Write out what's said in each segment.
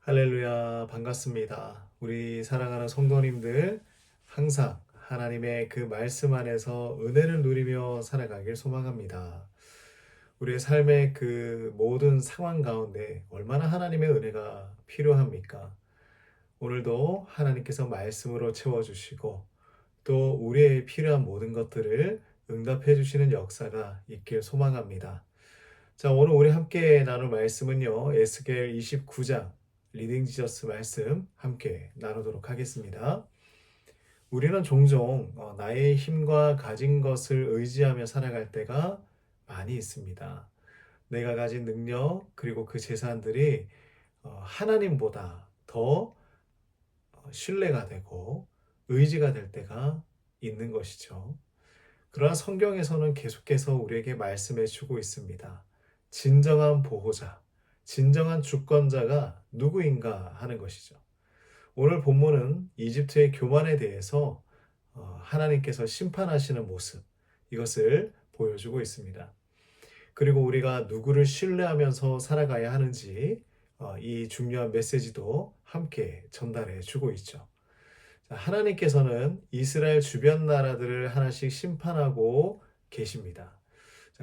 할렐루야, 반갑습니다. 우리 사랑하는 성도님들, 항상 하나님의 그 말씀 안에서 은혜를 누리며 살아가길 소망합니다. 우리의 삶의 그 모든 상황 가운데 얼마나 하나님의 은혜가 필요합니까? 오늘도 하나님께서 말씀으로 채워주시고 또 우리의 필요한 모든 것들을 응답해 주시는 역사가 있길 소망합니다. 자, 오늘 우리 함께 나눌 말씀은요, 에스겔 29장 리딩 지저스 말씀 함께 나누도록 하겠습니다. 우리는 종종 나의 힘과 가진 것을 의지하며 살아갈 때가 많이 있습니다. 내가 가진 능력 그리고 그 재산들이 하나님보다 더 신뢰가 되고 의지가 될 때가 있는 것이죠. 그러나 성경에서는 계속해서 우리에게 말씀해 주고 있습니다. 진정한 보호자, 진정한 주권자가 누구인가 하는 것이죠. 오늘 본문은 이집트의 교만에 대해서 하나님께서 심판하시는 모습, 이것을 보여주고 있습니다. 그리고 우리가 누구를 신뢰하면서 살아가야 하는지 이 중요한 메시지도 함께 전달해 주고 있죠. 하나님께서는 이스라엘 주변 나라들을 하나씩 심판하고 계십니다.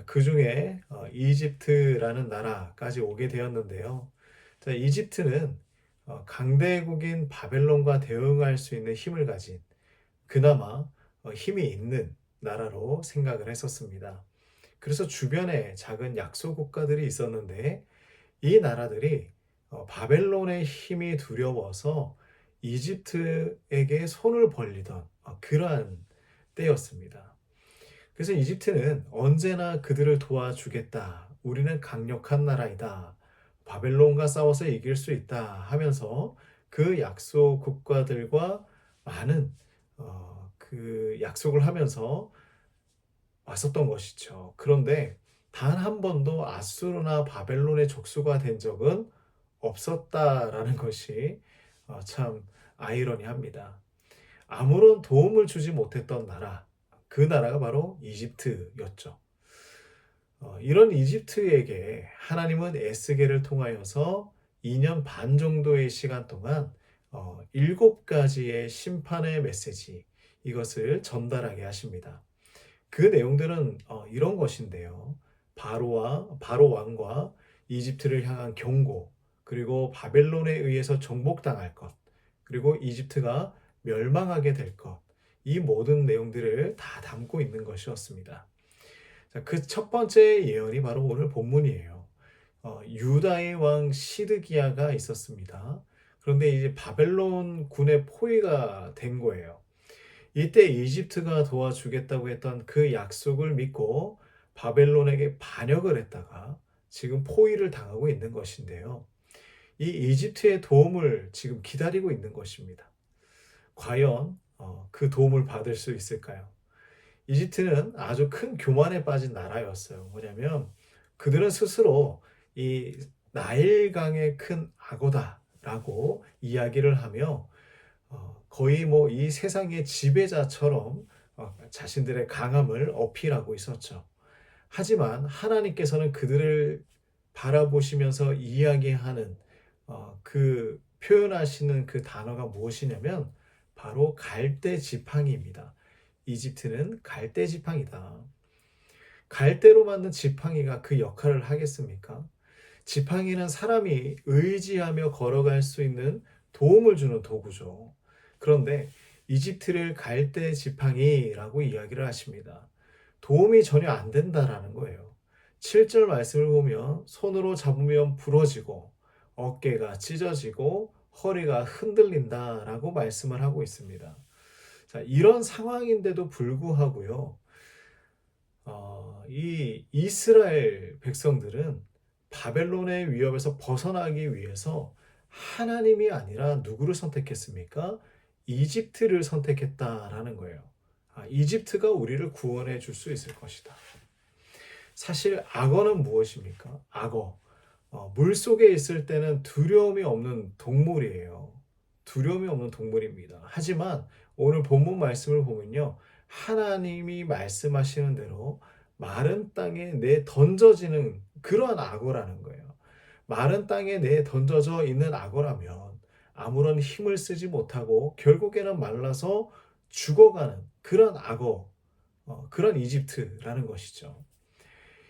그 중에 이집트라는 나라까지 오게 되었는데요. 이집트는 강대국인 바벨론과 대응할 수 있는 힘을 가진 그나마 힘이 있는 나라로 생각을 했었습니다. 그래서 주변에 작은 약소 국가들이 있었는데 이 나라들이 바벨론의 힘이 두려워서 이집트에게 손을 벌리던 그러한 때였습니다. 그래서 이집트는 언제나 그들을 도와주겠다. 우리는 강력한 나라이다. 바벨론과 싸워서 이길 수 있다 하면서 그 약속 국가들과 많은 그 약속을 하면서 왔었던 것이죠. 그런데 단 한 번도 아수르나 바벨론의 족수가 된 적은 없었다라는 것이 참 아이러니합니다. 아무런 도움을 주지 못했던 나라, 그 나라가 바로 이집트였죠. 이런 이집트에게 하나님은 에스겔을 통하여서 2년 반 정도의 시간 동안 7가지의 심판의 메시지, 이것을 전달하게 하십니다. 그 내용들은 이런 것인데요. 바로 왕과 이집트를 향한 경고, 그리고 바벨론에 의해서 정복당할 것, 그리고 이집트가 멸망하게 될 것, 이 모든 내용들을 다 담고 있는 것이었습니다. 그 첫 번째 예언이 바로 오늘 본문이에요. 유다의 왕 시드기야가 있었습니다. 그런데 이제 바벨론 군의 포위가 된 거예요. 이때 이집트가 도와주겠다고 했던 그 약속을 믿고 바벨론에게 반역을 했다가 지금 포위를 당하고 있는 것인데요. 이 이집트의 도움을 지금 기다리고 있는 것입니다. 과연 그 도움을 받을 수 있을까요? 이집트는 아주 큰 교만에 빠진 나라였어요. 뭐냐면 그들은 스스로 이 나일강의 큰 악어다라고 이야기를 하며 거의 뭐 이 세상의 지배자처럼 자신들의 강함을 어필하고 있었죠. 하지만 하나님께서는 그들을 바라보시면서 이야기하는 그 표현하시는 그 단어가 무엇이냐면 바로 갈대 지팡이입니다. 이집트는 갈대 지팡이다. 갈대로 만든 지팡이가 그 역할을 하겠습니까? 지팡이는 사람이 의지하며 걸어갈 수 있는 도움을 주는 도구죠. 그런데 이집트를 갈대 지팡이라고 이야기를 하십니다. 도움이 전혀 안 된다라는 거예요. 7절 말씀을 보면 손으로 잡으면 부러지고 어깨가 찢어지고 허리가 흔들린다라고 말씀을 하고 있습니다. 자, 이런 상황인데도 불구하고요. 이 이스라엘 백성들은 바벨론의 위협에서 벗어나기 위해서 하나님이 아니라 누구를 선택했습니까? 이집트를 선택했다라는 거예요. 이집트가 우리를 구원해 줄 수 있을 것이다. 사실 악어는 무엇입니까? 악어. 물 속에 있을 때는 두려움이 없는 동물이에요. 두려움이 없는 동물입니다. 하지만 오늘 본문 말씀을 보면요. 하나님이 말씀하시는 대로 마른 땅에 내 던져지는 그러한 악어라는 거예요. 마른 땅에 내 던져져 있는 악어라면 아무런 힘을 쓰지 못하고 결국에는 말라서 죽어가는 그런 악어, 그런 이집트라는 것이죠.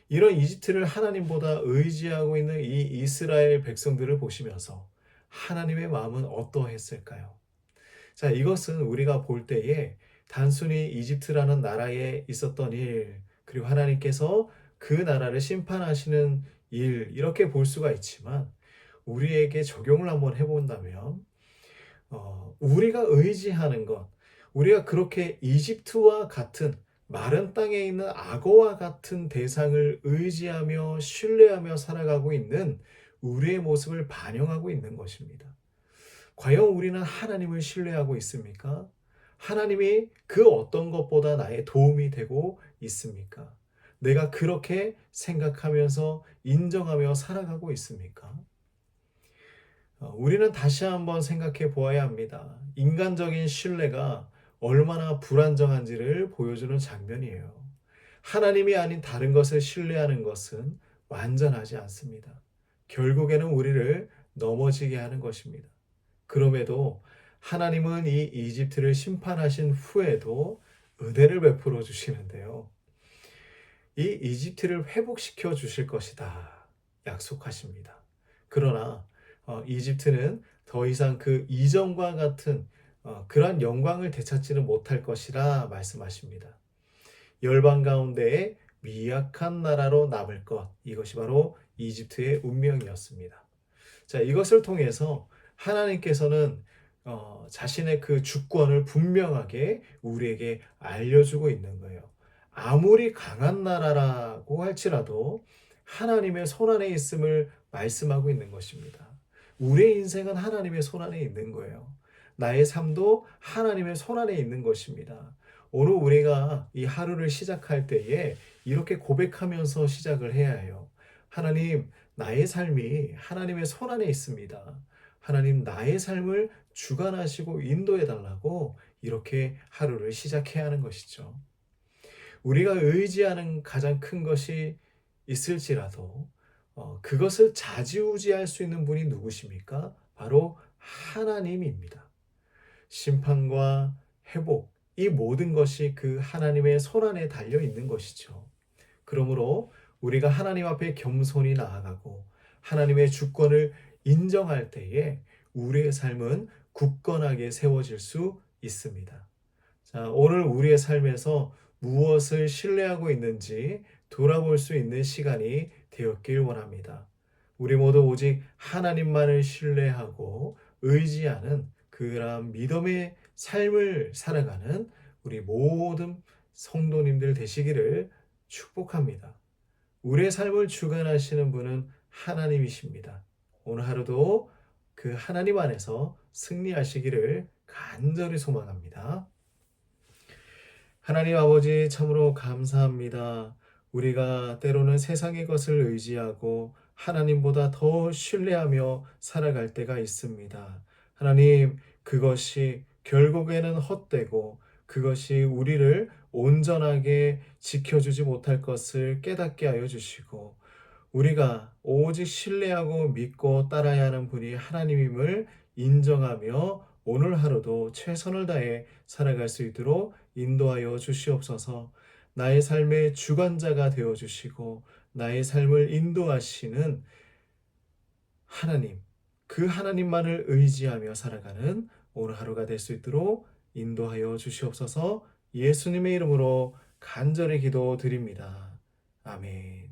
이런 이집트를 하나님보다 의지하고 있는 이 이스라엘 백성들을 보시면서 하나님의 마음은 어떠했을까요? 자, 이것은 우리가 볼 때에 단순히 이집트라는 나라에 있었던 일, 그리고 하나님께서 그 나라를 심판하시는 일, 이렇게 볼 수가 있지만, 우리에게 적용을 한번 해본다면, 우리가 의지하는 것, 우리가 그렇게 이집트와 같은 마른 땅에 있는 악어와 같은 대상을 의지하며 신뢰하며 살아가고 있는 우리의 모습을 반영하고 있는 것입니다. 과연 우리는 하나님을 신뢰하고 있습니까? 하나님이 그 어떤 것보다 나의 도움이 되고 있습니까? 내가 그렇게 생각하면서 인정하며 살아가고 있습니까? 우리는 다시 한번 생각해 보아야 합니다. 인간적인 신뢰가 얼마나 불안정한지를 보여주는 장면이에요. 하나님이 아닌 다른 것을 신뢰하는 것은 완전하지 않습니다. 결국에는 우리를 넘어지게 하는 것입니다. 그럼에도 하나님은 이 이집트를 심판하신 후에도 은혜를 베풀어 주시는데요. 이 이집트를 회복시켜 주실 것이다 약속하십니다. 그러나 이집트는 더 이상 그 이전과 같은 그러한 영광을 되찾지는 못할 것이라 말씀하십니다. 열방 가운데에 미약한 나라로 남을 것, 이것이 바로 이집트의 운명이었습니다. 자, 이것을 통해서 하나님께서는 자신의 그 주권을 분명하게 우리에게 알려주고 있는 거예요. 아무리 강한 나라라고 할지라도 하나님의 손안에 있음을 말씀하고 있는 것입니다. 우리의 인생은 하나님의 손안에 있는 거예요. 나의 삶도 하나님의 손안에 있는 것입니다. 오늘 우리가 이 하루를 시작할 때에 이렇게 고백하면서 시작을 해야 해요. 하나님, 나의 삶이 하나님의 손안에 있습니다. 하나님, 나의 삶을 주관하시고 인도해 달라고 이렇게 하루를 시작해야 하는 것이죠. 우리가 의지하는 가장 큰 것이 있을지라도 그것을 좌지우지할 수 있는 분이 누구십니까? 바로 하나님입니다. 심판과 회복, 이 모든 것이 그 하나님의 손안에 달려 있는 것이죠. 그러므로 우리가 하나님 앞에 겸손히 나아가고 하나님의 주권을 인정할 때에 우리의 삶은 굳건하게 세워질 수 있습니다. 자, 오늘 우리의 삶에서 무엇을 신뢰하고 있는지 돌아볼 수 있는 시간이 되었길 원합니다. 우리 모두 오직 하나님만을 신뢰하고 의지하는 그러한 믿음의 삶을 살아가는 우리 모든 성도님들 되시기를 축복합니다. 우리의 삶을 주관하시는 분은 하나님이십니다. 오늘 하루도 그 하나님 안에서 승리하시기를 간절히 소망합니다. 하나님 아버지 참으로 감사합니다. 우리가 때로는 세상의 것을 의지하고 하나님보다 더 신뢰하며 살아갈 때가 있습니다. 하나님, 그것이 결국에는 헛되고 그것이 우리를 온전하게 지켜주지 못할 것을 깨닫게 하여 주시고 우리가 오직 신뢰하고 믿고 따라야 하는 분이 하나님임을 인정하며 오늘 하루도 최선을 다해 살아갈 수 있도록 인도하여 주시옵소서. 나의 삶의 주관자가 되어 주시고 나의 삶을 인도하시는 하나님, 그 하나님만을 의지하며 살아가는 오늘 하루가 될 수 있도록 인도하여 주시옵소서. 예수님의 이름으로 간절히 기도드립니다. 아멘.